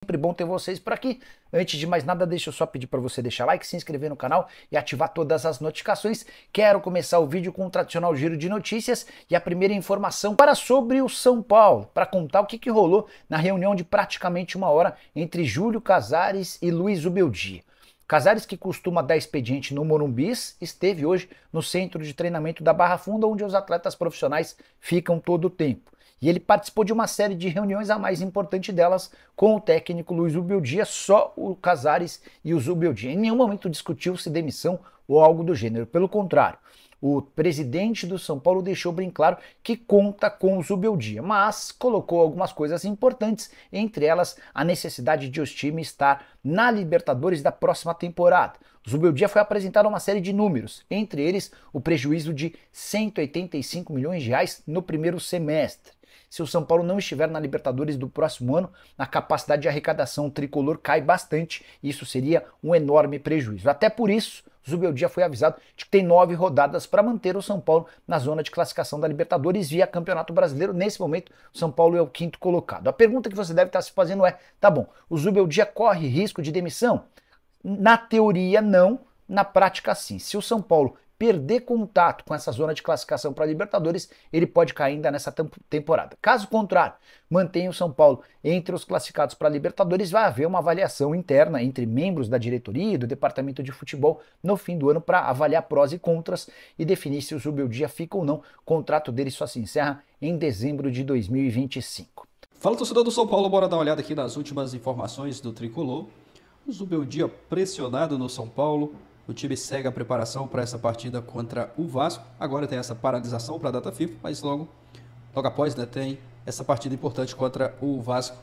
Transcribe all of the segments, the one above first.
Sempre bom ter vocês por aqui. Antes de mais nada, deixa eu só pedir para você deixar like, se inscrever no canal e ativar todas as notificações. Quero começar o vídeo com o tradicional giro de notícias e a primeira informação para sobre o São Paulo, para contar o que rolou na reunião de praticamente 1 hora entre Júlio Casares e Luiz Zubeldia. Casares, que costuma dar expediente no Morumbi, esteve hoje no centro de treinamento da Barra Funda, onde os atletas profissionais ficam todo o tempo. E ele participou de uma série de reuniões, a mais importante delas com o técnico Luiz Zubeldia, só o Casares e o Zubeldia. Em nenhum momento discutiu-se demissão ou algo do gênero. Pelo contrário, o presidente do São Paulo deixou bem claro que conta com o Zubeldia, mas colocou algumas coisas importantes, entre elas a necessidade de os times estar na Libertadores da próxima temporada. O Zubeldia foi apresentar uma série de números, entre eles o prejuízo de 185 milhões de reais no primeiro semestre. Se o São Paulo não estiver na Libertadores do próximo ano, a capacidade de arrecadação tricolor cai bastante e isso seria um enorme prejuízo. Até por isso, Zubeldia foi avisado de que tem 9 rodadas para manter o São Paulo na zona de classificação da Libertadores via Campeonato Brasileiro. Nesse momento, o São Paulo é o 5º colocado. A pergunta que você deve estar se fazendo é, tá bom, o Zubeldia corre risco de demissão? Na teoria não, na prática sim. Se o São Paulo perder contato com essa zona de classificação para a Libertadores, ele pode cair ainda nessa temporada. Caso contrário, mantenha o São Paulo entre os classificados para a Libertadores, vai haver uma avaliação interna entre membros da diretoria e do departamento de futebol no fim do ano para avaliar prós e contras e definir se o Zubeldia fica ou não. O contrato dele só se encerra em dezembro de 2025. Fala, torcedor do São Paulo, bora dar uma olhada aqui nas últimas informações do Tricolor. O Zubeldia pressionado no São Paulo. O time segue a preparação para essa partida contra o Vasco. Agora tem essa paralisação para a data FIFA, mas logo após, né, tem essa partida importante contra o Vasco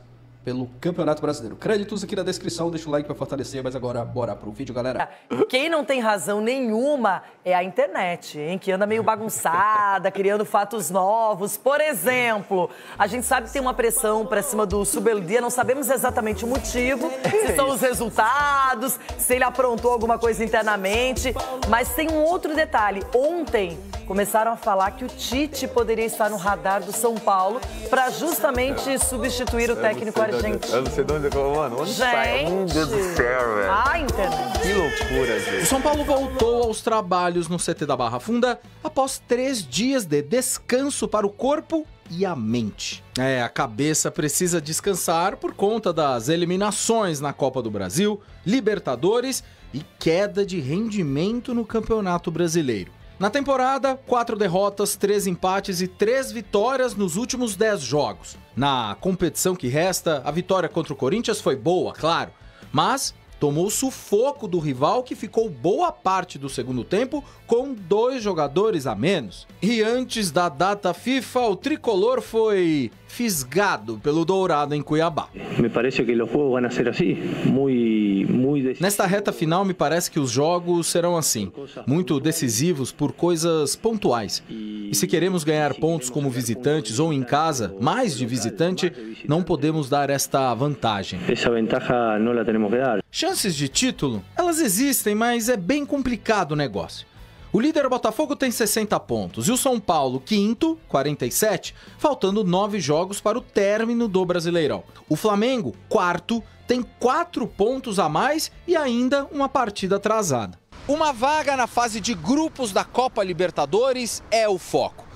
pelo Campeonato Brasileiro. Créditos aqui na descrição, deixa o like para fortalecer, mas agora bora pro vídeo, galera. Quem não tem razão nenhuma é a internet, hein? Que anda meio bagunçada, criando fatos novos. Por exemplo, a gente sabe que tem uma pressão para cima do Zubeldia, não sabemos exatamente o motivo, se são os resultados, se ele aprontou alguma coisa internamente, mas tem um outro detalhe. Ontem começaram a falar que o Tite poderia estar no radar do São Paulo para justamente substituir o técnico argentino. Eu não sei de onde, mano, onde sai? Meu Deus do céu, velho. Ah, internet. Que loucura, gente. O São Paulo voltou aos trabalhos no CT da Barra Funda após 3 dias de descanso para o corpo e a mente. A cabeça precisa descansar por conta das eliminações na Copa do Brasil, Libertadores e queda de rendimento no Campeonato Brasileiro. Na temporada, 4 derrotas, 3 empates e 3 vitórias nos últimos 10 jogos. Na competição que resta, a vitória contra o Corinthians foi boa, claro, mas tomou sufoco do rival que ficou boa parte do segundo tempo com 2 jogadores a menos. E antes da data FIFA, o tricolor foi fisgado pelo Dourado em Cuiabá. Me parece que os jogos vão ser assim, muito Nesta reta final, me parece que os jogos serão assim, muito decisivos por coisas pontuais. E se queremos ganhar pontos como visitantes ou em casa, mais de visitante, não podemos dar esta vantagem. Essa vantagem não a temos que dar. Chances de título, elas existem, mas é bem complicado o negócio. O líder Botafogo tem 60 pontos e o São Paulo, 5º, 47, faltando 9 jogos para o término do Brasileirão. O Flamengo, 4º, tem 4 pontos a mais e ainda uma partida atrasada. Uma vaga na fase de grupos da Copa Libertadores é o foco.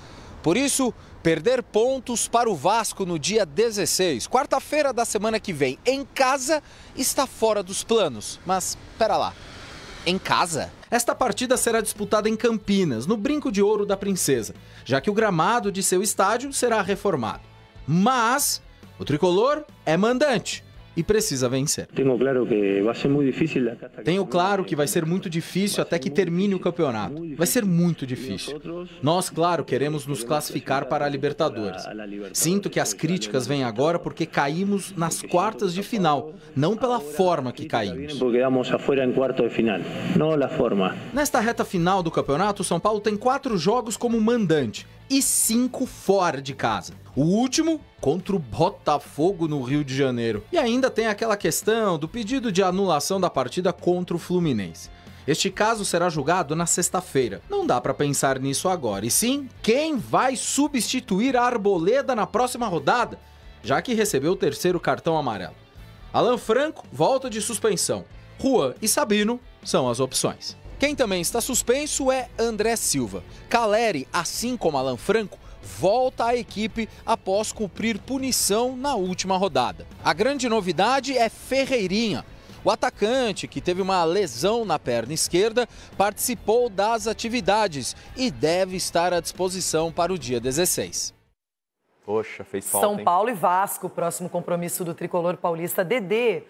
Por isso, perder pontos para o Vasco no dia 16, quarta-feira da semana que vem, em casa, está fora dos planos. Mas, pera lá, em casa? Esta partida será disputada em Campinas, no Brinco de Ouro da Princesa, já que o gramado de seu estádio será reformado. Mas o tricolor é mandante e precisa vencer. Tenho claro que vai ser muito difícil. Tenho claro que vai ser muito difícil até que termine o campeonato. Vai ser muito difícil. Nós, claro, queremos nos classificar para a Libertadores. Sinto que as críticas vêm agora porque caímos nas quartas de final, não pela forma que caímos. Porque quedamos afuera em quarto de final, não a forma. Nesta reta final do campeonato, o São Paulo tem 4 jogos como mandante e 5 fora de casa. O último contra o Botafogo no Rio de Janeiro. E ainda tem aquela questão do pedido de anulação da partida contra o Fluminense. Este caso será julgado na sexta-feira. Não dá para pensar nisso agora. E sim, quem vai substituir a Arboleda na próxima rodada, já que recebeu o 3º cartão amarelo. Alan Franco volta de suspensão. Juan e Sabino são as opções. Quem também está suspenso é André Silva. Caleri, assim como Alan Franco, volta à equipe após cumprir punição na última rodada. A grande novidade é Ferreirinha. O atacante, que teve uma lesão na perna esquerda, participou das atividades e deve estar à disposição para o dia 16. Poxa, fez falta, São Paulo e Vasco, próximo compromisso do tricolor paulista. Dedê,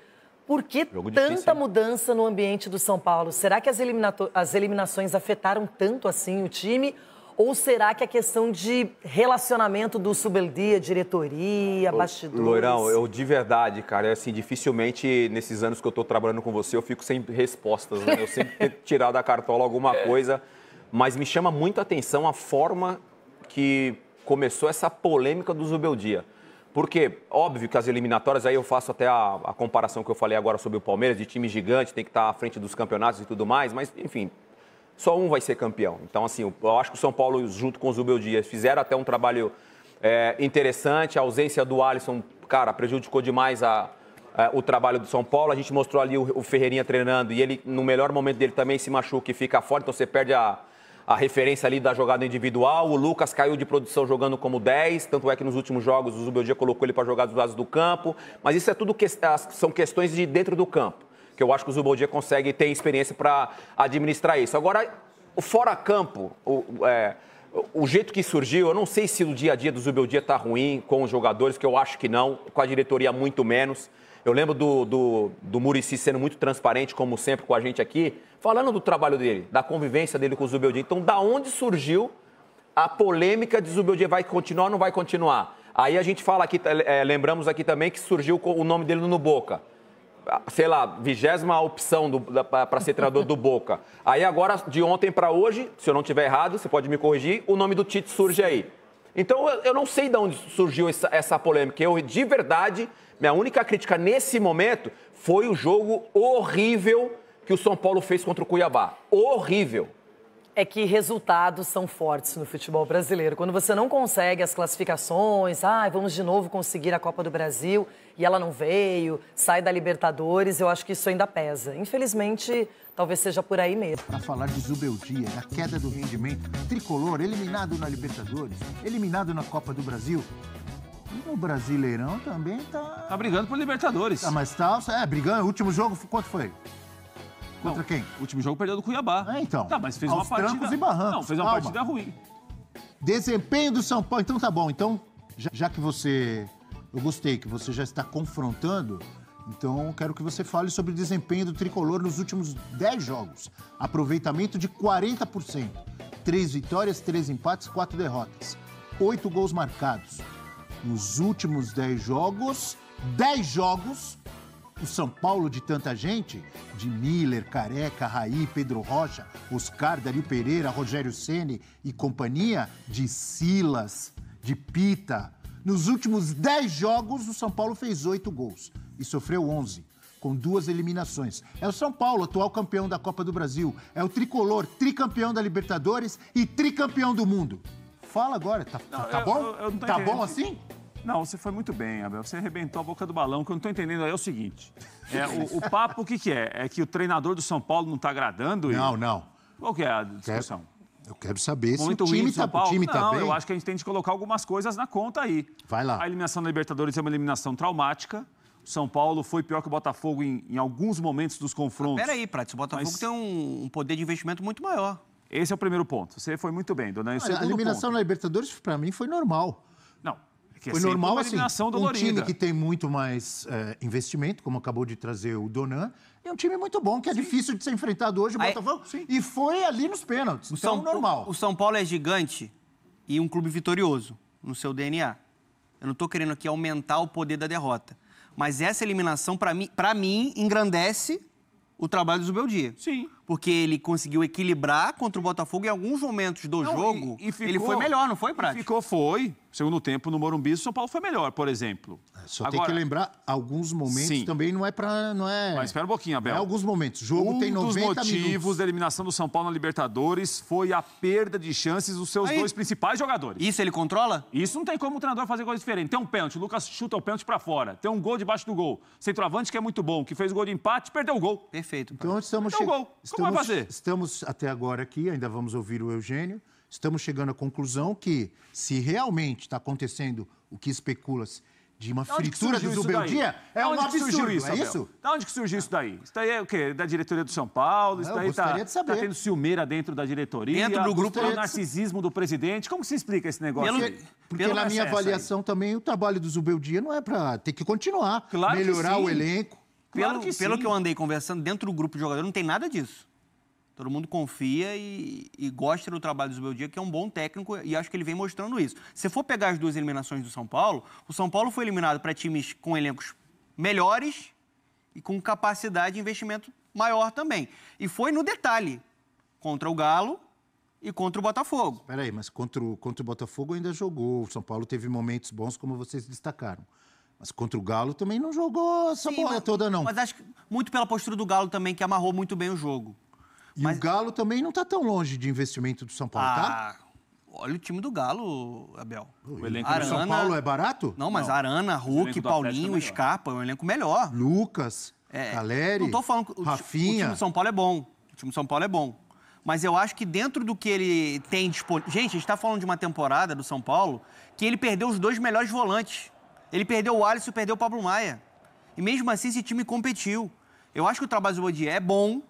por que tanta mudança no ambiente do São Paulo? Será que as eliminações afetaram tanto assim o time? Ou será que a questão de relacionamento do Subeldia, diretoria, bastidores? Loirão, eu de verdade, cara, assim, dificilmente nesses anos que eu tô trabalhando com você, eu fico sem respostas, né? Eu sempre tento tirar da cartola alguma coisa, mas me chama muito a atenção a forma que começou essa polêmica do Zubeldia. Porque, óbvio que as eliminatórias, aí eu faço até a comparação que eu falei agora sobre o Palmeiras, de time gigante, tem que estar à frente dos campeonatos e tudo mais, mas, enfim, só um vai ser campeão. Então, assim, eu acho que o São Paulo, junto com o Zubeldia, fizeram até um trabalho interessante. A ausência do Alisson, cara, prejudicou demais o trabalho do São Paulo. A gente mostrou ali o Ferreirinha treinando e ele, no melhor momento dele, também se machuca e fica fora, então você perde a referência ali da jogada individual. O Lucas caiu de produção jogando como 10, tanto é que nos últimos jogos o Zubeldia colocou ele para jogar dos lados do campo. Mas isso é tudo são questões de dentro do campo, que eu acho que o Zubeldia consegue ter experiência para administrar isso. Agora, o fora-campo, o jeito que surgiu, eu não sei se o dia a dia do Zubeldia está ruim com os jogadores, que eu acho que não, com a diretoria muito menos. Eu lembro do Muricy sendo muito transparente, como sempre, com a gente aqui, falando do trabalho dele, da convivência dele com o Zubeldia. Então, da onde surgiu a polêmica de Zubeldia vai continuar ou não vai continuar? Aí a gente fala aqui, lembramos aqui também que surgiu o nome dele no Boca. Sei lá, 20ª opção para ser treinador do Boca. Aí agora, de ontem para hoje, se eu não estiver errado, você pode me corrigir, o nome do Tite surge aí. Então, eu não sei de onde surgiu essa polêmica. Eu, de verdade, minha única crítica nesse momento foi o jogo horrível que o São Paulo fez contra o Cuiabá. Horrível. É que resultados são fortes no futebol brasileiro. Quando você não consegue as classificações, vamos de novo conseguir a Copa do Brasil, e ela não veio, sai da Libertadores, eu acho que isso ainda pesa. Infelizmente, talvez seja por aí mesmo. Para falar de Zubeldia, da queda do rendimento, tricolor, eliminado na Libertadores, eliminado na Copa do Brasil. E no Brasileirão também tá... Tá brigando por Libertadores. Mas brigando. O último jogo, quanto foi? Contra quem? O último jogo perdeu do Cuiabá. Então. Tá, mas fez uma partida... trancos e barrancos. Não, fez uma partida ruim. Desempenho do São Paulo. Então tá bom. Então, já que você... Eu gostei que você já está confrontando, então eu quero que você fale sobre o desempenho do tricolor nos últimos 10 jogos. Aproveitamento de 40%. 3 vitórias, 3 empates, 4 derrotas. 8 gols marcados. Nos últimos 10 jogos, o São Paulo de tanta gente, de Miller, Careca, Raí, Pedro Rocha, Oscar, Dario Pereira, Rogério Ceni e companhia, de Silas, de Pita. Nos últimos 10 jogos, o São Paulo fez 8 gols e sofreu 11, com 2 eliminações. É o São Paulo, atual campeão da Copa do Brasil. É o tricolor, tricampeão da Libertadores e tricampeão do mundo. Fala agora, tá bom? Eu não tô tá entendendo. bom assim? Não, você foi muito bem, Abel. Você arrebentou a boca do balão. O que eu não estou entendendo aí é o seguinte. O papo, o que é? É que o treinador do São Paulo não está agradando? Não. Qual que é a discussão? Eu quero saber se o Muito time ruim do São Paulo? tá Não, bem. eu acho que a gente tem que colocar algumas coisas na conta aí. Vai lá. A eliminação da Libertadores é uma eliminação traumática. O São Paulo foi pior que o Botafogo em alguns momentos dos confrontos. Peraí, Prates, o Botafogo tem um poder de investimento muito maior. Esse é o primeiro ponto. Você foi muito bem, dona. A eliminação na Libertadores, para mim, foi normal. Não. Foi normal, assim, dolorida. Um time que tem muito mais investimento, como acabou de trazer o Donan, e um time muito bom, que é difícil de ser enfrentado hoje, o Botafogo, e foi ali nos pênaltis, então normal. O São Paulo é gigante e um clube vitorioso no seu DNA. Eu não estou querendo aqui aumentar o poder da derrota, mas essa eliminação, para mim, engrandece o trabalho do Zubeldia. Sim. Porque ele conseguiu equilibrar contra o Botafogo em alguns momentos do jogo. Ele foi melhor, não foi, Prati? Foi. Segundo tempo, no Morumbi, o São Paulo foi melhor, por exemplo. Só tem que lembrar, alguns momentos também não é pra... Mas espera um pouquinho, Abel. É alguns momentos. O jogo tem 90 minutos. Um dos motivos da eliminação do São Paulo na Libertadores foi a perda de chances dos seus dois principais jogadores. Isso ele controla? Isso não tem como o treinador fazer coisa diferente. Tem um pênalti, o Lucas chuta o pênalti pra fora. Tem um gol debaixo do gol. Centroavante que é muito bom, que fez o gol de empate, perdeu o gol. Perfeito. Então estamos Perdeu o gol. Como vai fazer? Estamos até agora aqui, ainda vamos ouvir o Eugênio. Estamos chegando à conclusão que, se realmente está acontecendo o que especula-se de uma fritura do Zubeldia, é um absurdo, é isso? Da onde que surgiu isso daí? Isso daí é o quê? Da diretoria do São Paulo? Isso daí tá tendo ciumeira dentro da diretoria? Dentro do grupo. O narcisismo do presidente? Como que se explica esse negócio? Porque na minha avaliação também, o trabalho do Zubeldia não é para ter que continuar, melhorar o elenco. Pelo que eu andei conversando, dentro do grupo de jogadores não tem nada disso. Todo mundo confia e gosta do trabalho do Zubeldia, que é um bom técnico, e acho que ele vem mostrando isso. Se for pegar as duas eliminações do São Paulo, o São Paulo foi eliminado para times com elencos melhores e com capacidade de investimento maior também. E foi no detalhe, contra o Galo e contra o Botafogo. Espera aí, mas contra o Botafogo ainda jogou. O São Paulo teve momentos bons, como vocês destacaram. Mas contra o Galo também não jogou essa bola toda, não. Mas acho que muito pela postura do Galo também, que amarrou muito bem o jogo. O Galo também não está tão longe de investimento do São Paulo, tá? Olha o time do Galo, Abel. O elenco do São Paulo é barato? Não, mas Arana, Hulk, Paulinho, Scarpa, é um elenco melhor. Lucas, Caleri, não tô falando Rafinha. O time do São Paulo é bom. O time do São Paulo é bom. Mas eu acho que dentro do que ele tem disponível... Gente, a gente está falando de uma temporada do São Paulo que ele perdeu os dois melhores volantes. Ele perdeu o Alisson e perdeu o Pablo Maia. E mesmo assim esse time competiu. Eu acho que o trabalho do Zubeldia é bom.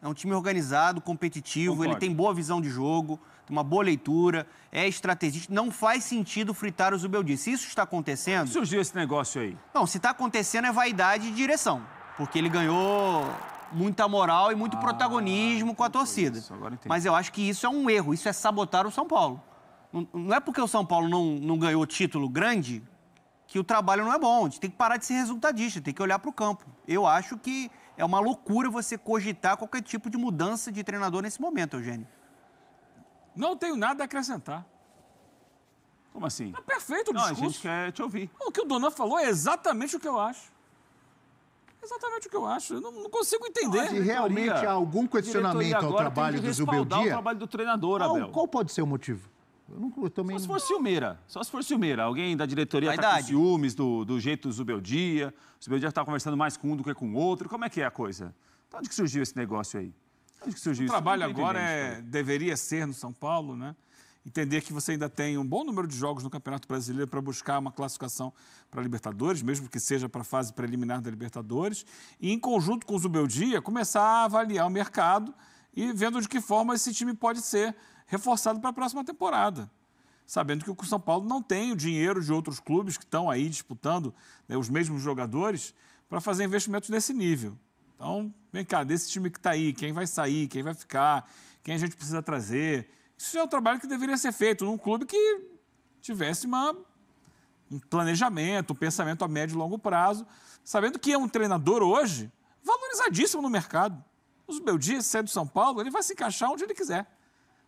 É um time organizado, competitivo, Concordo. Ele tem boa visão de jogo, tem uma boa leitura, é estrategista. Não faz sentido fritar o Zubeldia. Se isso está acontecendo... Como surgiu esse negócio aí? Não, se está acontecendo é vaidade de direção. Porque ele ganhou muita moral e muito protagonismo com a torcida. Mas eu acho que isso é um erro, isso é sabotar o São Paulo. Não é porque o São Paulo não ganhou título grande que o trabalho não é bom. A gente tem que parar de ser resultadista, tem que olhar para o campo. Eu acho que é uma loucura você cogitar qualquer tipo de mudança de treinador nesse momento, Eugênio. Não tenho nada a acrescentar. Como assim? Tá perfeito o discurso. A gente quer te ouvir. O que o Donan falou é exatamente o que eu acho. Exatamente o que eu acho. Eu não consigo entender. Se realmente há algum questionamento ao trabalho do Zubeldia... o trabalho do treinador, Abel. Qual pode ser o motivo? Eu também... Só se for ciumeira. Só se for ciumeira. Alguém da diretoria está com ciúmes do jeito do Zubeldia. O Zubeldia está conversando mais com um do que com o outro. Como é que é a coisa? Então, onde que surgiu esse negócio aí? Onde que surgiu o trabalho agora deveria ser no São Paulo, né? Entender que você ainda tem um bom número de jogos no Campeonato Brasileiro para buscar uma classificação para a Libertadores, mesmo que seja para a fase preliminar da Libertadores, e em conjunto com o Zubeldia, começar a avaliar o mercado e vendo de que forma esse time pode ser reforçado para a próxima temporada. Sabendo que o São Paulo não tem o dinheiro de outros clubes que estão aí disputando, né, os mesmos jogadores para fazer investimentos nesse nível. Então, vem cá, desse time que está aí, quem vai sair, quem vai ficar, quem a gente precisa trazer. Isso é o trabalho que deveria ser feito num clube que tivesse um planejamento, um pensamento a médio e longo prazo, sabendo que é um treinador hoje valorizadíssimo no mercado. O Zubeldia, se é do São Paulo, ele vai se encaixar onde ele quiser.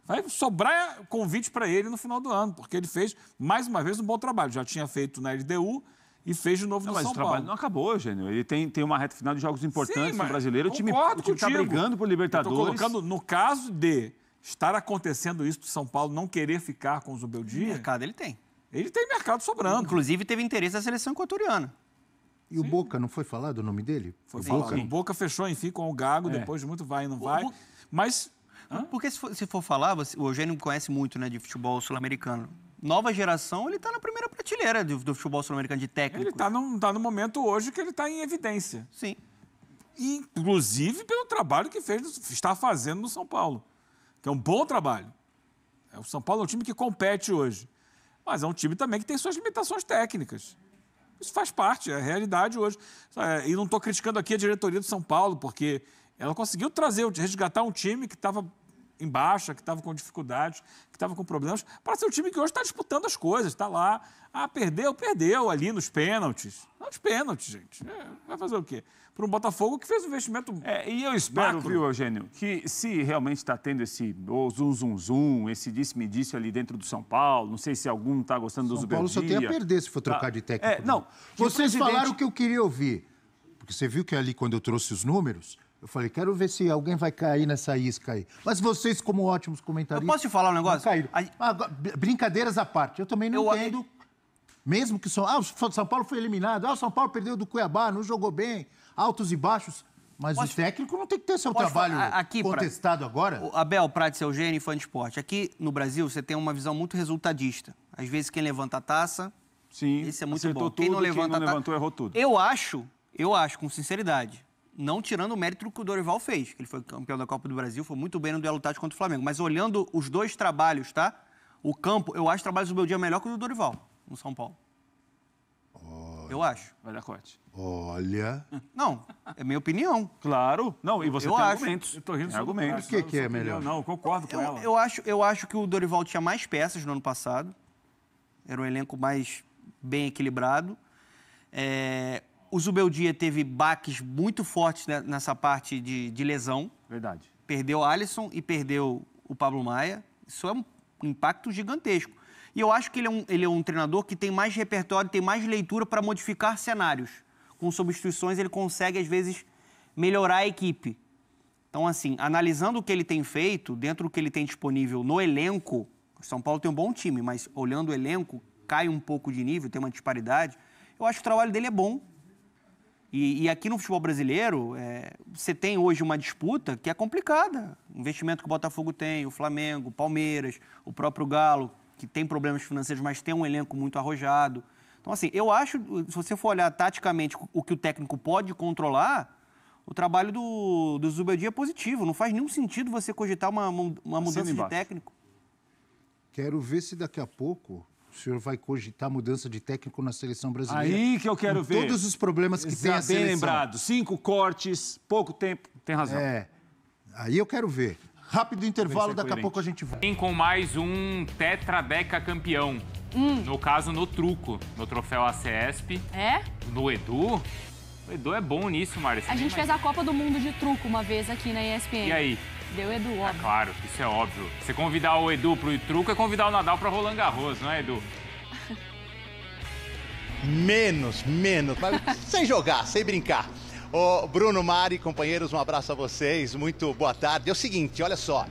Vai sobrar convite para ele no final do ano, porque ele fez, mais uma vez, um bom trabalho. Já tinha feito na LDU e fez de novo no São Paulo. Mas o trabalho não acabou, Eugênio. Ele tem uma reta final de jogos importantes no Brasileiro. O time está brigando por Libertadores. Estou colocando, no caso de estar acontecendo isso do São Paulo não querer ficar com o Zubeldia... Mercado ele tem. Ele tem mercado sobrando. Inclusive, teve interesse da seleção equatoriana. E o Boca, não foi falado o nome dele? Foi falado. O Boca fechou, enfim, com o Gago, depois de muito vai e não vai. Mas... Porque se for falar, o Eugênio conhece muito, né, de futebol sul-americano. Nova geração, ele está na primeira prateleira do futebol sul-americano de técnico. Ele está no momento hoje que ele está em evidência. Sim. Inclusive pelo trabalho que está fazendo no São Paulo, que é um bom trabalho. O São Paulo é um time que compete hoje, mas é um time também que tem suas limitações técnicas. Isso faz parte, é a realidade hoje. E não estou criticando aqui a diretoria do São Paulo, porque ela conseguiu resgatar um time que estava em baixa, que estava com dificuldades, que estava com problemas, para ser um time que hoje está disputando as coisas, está lá. Ah, perdeu ali nos pênaltis. Nos pênaltis, gente. Vai fazer o quê? Para um Botafogo que fez um investimento e eu espero, viu, Eugênio, que se realmente está tendo esse zum, esse disse-me-disse ali dentro do São Paulo, não sei se algum está gostando do Zubeldia. São Paulo só tem a perder se for trocar de técnico. Não. Vocês falaram o que eu queria ouvir. Porque você viu que ali, quando eu trouxe os números, eu falei, quero ver se alguém vai cair nessa isca aí. Mas vocês, como ótimos comentaristas... Eu posso te falar um negócio? Brincadeiras à parte. Eu também não entendo... Mesmo que o São Paulo foi eliminado, o São Paulo perdeu do Cuiabá, não jogou bem, altos e baixos, mas o técnico não tem que ter seu trabalho contestado agora. O Abel Prates, Eugênio, fã de esporte. Aqui no Brasil, você tem uma visão muito resultadista. Às vezes, quem levanta a taça, esse é muito bom. Quem não levantou, errou tudo. Eu acho, com sinceridade, não tirando o mérito do que o Dorival fez, que ele foi campeão da Copa do Brasil, foi muito bem no duelo tático contra o Flamengo, mas olhando os dois trabalhos, tá? O campo, eu acho o trabalho do Zubeldia melhor que o do Dorival. No São Paulo. Eu acho. Vai dar corte. Olha... Não, é minha opinião. Claro. Não, e você tem argumentos. Eu tô rindo argumentos. O que é melhor? Não, eu concordo com ela. Eu acho que o Dorival tinha mais peças no ano passado. Era um elenco mais bem equilibrado. O Zubeldia teve baques muito fortes nessa parte de lesão. Verdade. Perdeu o Alisson e perdeu o Pablo Maia. Isso é um impacto gigantesco. E eu acho que ele é um treinador que tem mais repertório, tem mais leitura para modificar cenários. Com substituições, ele consegue, às vezes, melhorar a equipe. Então, assim, analisando o que ele tem feito, dentro do que ele tem disponível no elenco, o São Paulo tem um bom time, mas olhando o elenco, cai um pouco de nível, tem uma disparidade. Eu acho que o trabalho dele é bom. E aqui no futebol brasileiro, você tem hoje uma disputa que é complicada. O investimento que o Botafogo tem, o Flamengo, o Palmeiras, o próprio Galo, que tem problemas financeiros, mas tem um elenco muito arrojado. Então, assim, eu acho, se você for olhar taticamente o que o técnico pode controlar, o trabalho do Zubeldia é positivo. Não faz nenhum sentido você cogitar uma mudança de técnico. Quero ver se daqui a pouco o senhor vai cogitar mudança de técnico na seleção brasileira. Aí que eu quero ver. Todos os problemas que tem a seleção. Bem lembrado. 5 cortes, pouco tempo. Tem razão. Aí eu quero ver. Rápido intervalo, daqui a pouco a gente vai. Vem com mais um tetradeca campeão. No caso, no truco, no troféu ACESP. No Edu. O Edu é bom nisso, Mari. A gente fez a Copa do Mundo de truco uma vez aqui na ESPN. E aí? Deu Edu, óbvio. Claro, isso é óbvio. Você convidar o Edu pro truco é convidar o Nadal pra Roland Garros, não é, Edu? Menos. Mas sem jogar, sem brincar. Ô, Bruno, Mari, companheiros, um abraço a vocês, muito boa tarde. É o seguinte, olha só,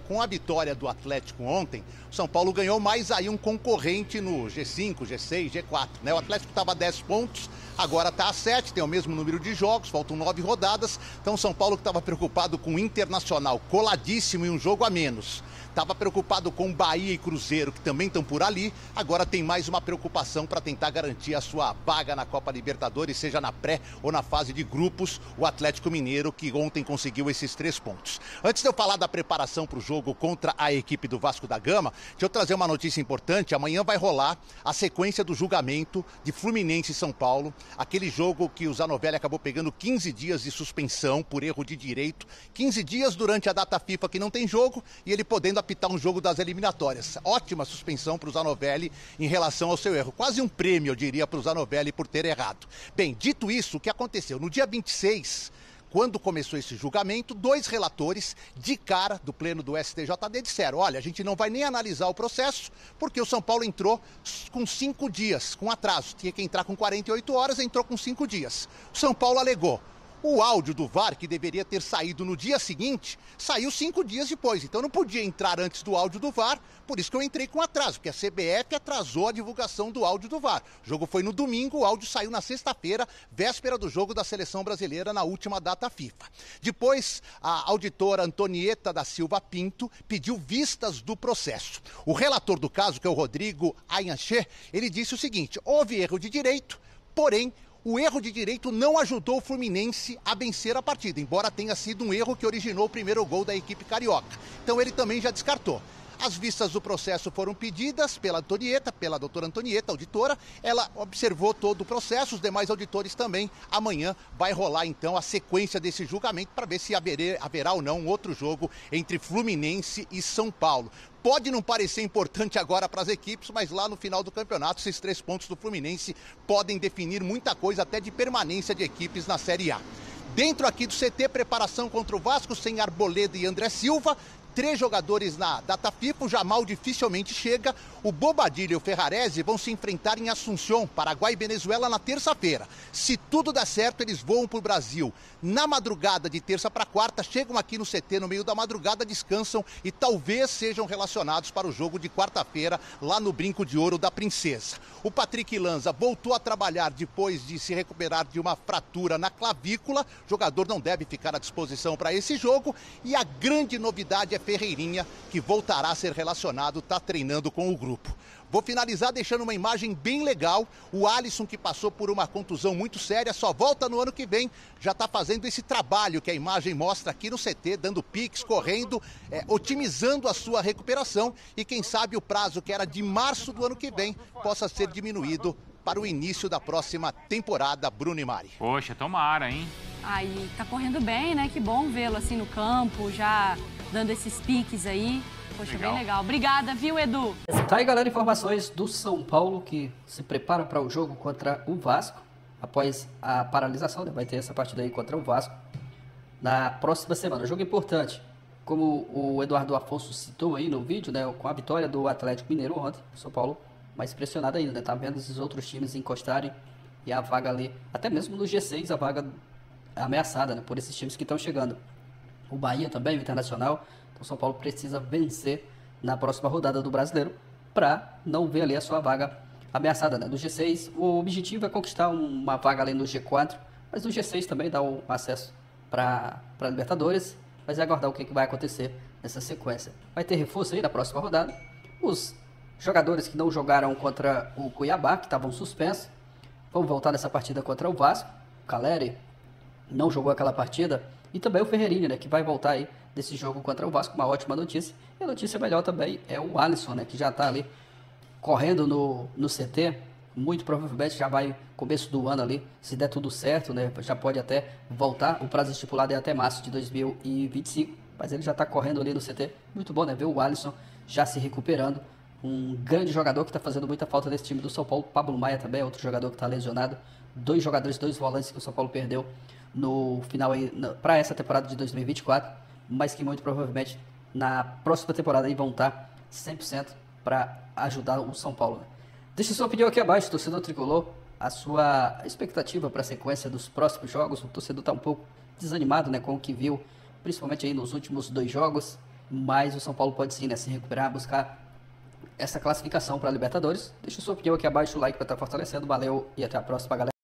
com a vitória do Atlético ontem, o São Paulo ganhou mais aí um concorrente no G5, G6, G4, né? O Atlético estava a 10 pontos, agora está a 7, tem o mesmo número de jogos, faltam 9 rodadas. Então o São Paulo que estava preocupado com o Internacional, coladíssimo e um jogo a menos. Estava preocupado com Bahia e Cruzeiro, que também estão por ali. Agora tem mais uma preocupação para tentar garantir a sua vaga na Copa Libertadores, seja na pré ou na fase de grupos, o Atlético Mineiro, que ontem conseguiu esses 3 pontos. Antes de eu falar da preparação para o jogo contra a equipe do Vasco da Gama, deixa eu trazer uma notícia importante. Amanhã vai rolar a sequência do julgamento de Fluminense e São Paulo, aquele jogo que o Zanovelli acabou pegando 15 dias de suspensão por erro de direito, 15 dias durante a data FIFA que não tem jogo, e ele podendo apitar um jogo das eliminatórias. Ótima suspensão para o Zanovelli em relação ao seu erro. Quase um prêmio, eu diria, para o Zanovelli por ter errado. Bem, dito isso, o que aconteceu? No dia 26, quando começou esse julgamento, 2 relatores de cara do pleno do STJD disseram: olha, a gente não vai nem analisar o processo, porque o São Paulo entrou com 5 dias, com atraso. Tinha que entrar com 48 horas, entrou com 5 dias. O São Paulo alegou: o áudio do VAR, que deveria ter saído no dia seguinte, saiu 5 dias depois. Então não podia entrar antes do áudio do VAR, por isso que eu entrei com atraso, porque a CBF atrasou a divulgação do áudio do VAR. O jogo foi no domingo, o áudio saiu na sexta-feira, véspera do jogo da Seleção Brasileira, na última data FIFA. Depois, a auditora Antonieta da Silva Pinto pediu vistas do processo. O relator do caso, que é o Rodrigo Ayanché, ele disse o seguinte: houve erro de direito, porém, o erro de direito não ajudou o Fluminense a vencer a partida, embora tenha sido um erro que originou o primeiro gol da equipe carioca. Então ele também já descartou. As vistas do processo foram pedidas pela doutora Antonieta, auditora. Ela observou todo o processo, os demais auditores também. Amanhã vai rolar, então, a sequência desse julgamento para ver se haverá ou não um outro jogo entre Fluminense e São Paulo. Pode não parecer importante agora para as equipes, mas lá no final do campeonato, esses 3 pontos do Fluminense podem definir muita coisa, até de permanência de equipes na Série A. Dentro aqui do CT, preparação contra o Vasco, sem Arboleda e André Silva. 3 jogadores na data FIFA, o Jamal dificilmente chega. O Bobadilla e o Ferrarese vão se enfrentar em Assunção, Paraguai e Venezuela na terça-feira. Se tudo der certo, eles voam para o Brasil. Na madrugada de terça para quarta, chegam aqui no CT no meio da madrugada, descansam e talvez sejam relacionados para o jogo de quarta-feira lá no Brinco de Ouro da Princesa. O Patrick Lanza voltou a trabalhar depois de se recuperar de uma fratura na clavícula. O jogador não deve ficar à disposição para esse jogo. E a grande novidade é Ferreirinha, que voltará a ser relacionado, está treinando com o grupo. Vou finalizar deixando uma imagem bem legal. O Alisson, que passou por uma contusão muito séria, só volta no ano que vem. Já está fazendo esse trabalho que a imagem mostra aqui no CT, dando piques, correndo, otimizando a sua recuperação. E quem sabe o prazo, que era de março do ano que vem, possa ser diminuído para o início da próxima temporada. Bruno e Mari. Poxa, tomara, hein? Aí, tá correndo bem, né? Que bom vê-lo assim no campo, já dando esses piques aí. Poxa, legal. Bem legal. Obrigada, viu, Edu? Tá aí, galera, informações do São Paulo, que se prepara para o jogo contra o Vasco. Após a paralisação, né? Vai ter essa partida aí contra o Vasco na próxima semana. Jogo importante, como o Eduardo Afonso citou aí no vídeo, né? Com a vitória do Atlético Mineiro ontem, o São Paulo mais pressionado ainda, né? Tá vendo esses outros times encostarem e a vaga ali, até mesmo no G6, a vaga ameaçada, né? Por esses times que estão chegando. O Bahia também, o Internacional. Então o São Paulo precisa vencer na próxima rodada do Brasileiro para não ver ali a sua vaga ameaçada, né? No G6, o objetivo é conquistar uma vaga ali no G4, mas no G6 também dá o acesso para Libertadores. Mas é aguardar o que vai acontecer nessa sequência. Vai ter reforço aí na próxima rodada. Os jogadores que não jogaram contra o Cuiabá, que estavam suspensos, vão voltar nessa partida contra o Vasco. O Caleri não jogou aquela partida. E também o Ferreirinha, né, que vai voltar aí desse jogo contra o Vasco. Uma ótima notícia. E a notícia melhor também é o Alisson, né, que já está ali correndo no CT. Muito provavelmente já vai começo do ano ali, se der tudo certo, né, já pode até voltar. O prazo estipulado é até março de 2025, mas ele já está correndo ali no CT. Muito bom, né, ver o Alisson já se recuperando. Um grande jogador que está fazendo muita falta nesse time do São Paulo. Pablo Maia também é outro jogador que está lesionado. 2 jogadores, 2 volantes que o São Paulo perdeu no final aí para essa temporada de 2024, mas que muito provavelmente na próxima temporada aí vão estar 100% para ajudar o São Paulo. Deixe sua opinião aqui abaixo, torcedor tricolor, a sua expectativa para a sequência dos próximos jogos. O torcedor está um pouco desanimado, né, com o que viu, principalmente aí nos últimos 2 jogos, mas o São Paulo pode sim, né, se recuperar, buscar essa classificação para a Libertadores. Deixe sua opinião aqui abaixo, o like para estar fortalecendo. Valeu e até a próxima, galera.